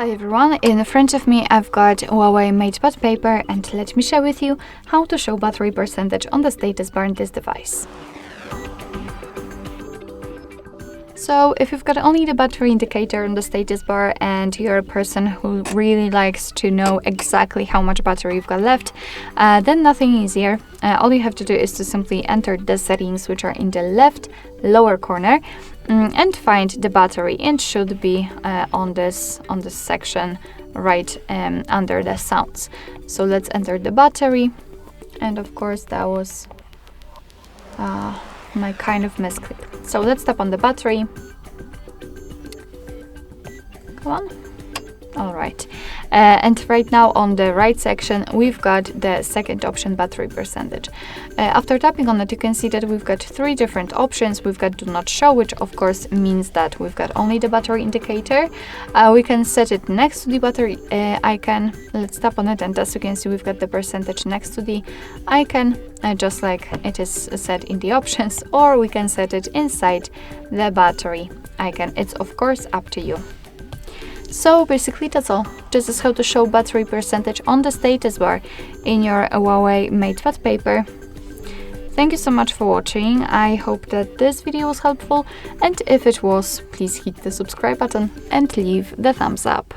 Hi everyone, in front of me I've got Huawei Matepad Paper, and let me share with you how to show battery percentage on the status bar in this device. So if you've got only the battery indicator on the status bar and you're a person who really likes to know exactly how much battery you've got left, then nothing easier. All you have to do is to simply enter the settings, which are in the left lower corner, and find the battery. It should be on this section right under the sounds. So let's enter the battery, and of course that was my kind of misclick. So let's tap on the battery. Come on. All right. And right now on the right section, we've got the second option, battery percentage. After tapping on it, you can see that we've got three different options. We've got do not show, which of course means that we've got only the battery indicator. We can set it next to the battery icon. Let's tap on it, and as you can see, we've got the percentage next to the icon, just like it is set in the options, or we can set it inside the battery icon. It's of course up to you. So basically that's all. This is how to show battery percentage on the status bar in your Huawei Matepad Paper. Thank you so much for watching. I hope that this video was helpful, and if it was, please hit the subscribe button and leave the thumbs up.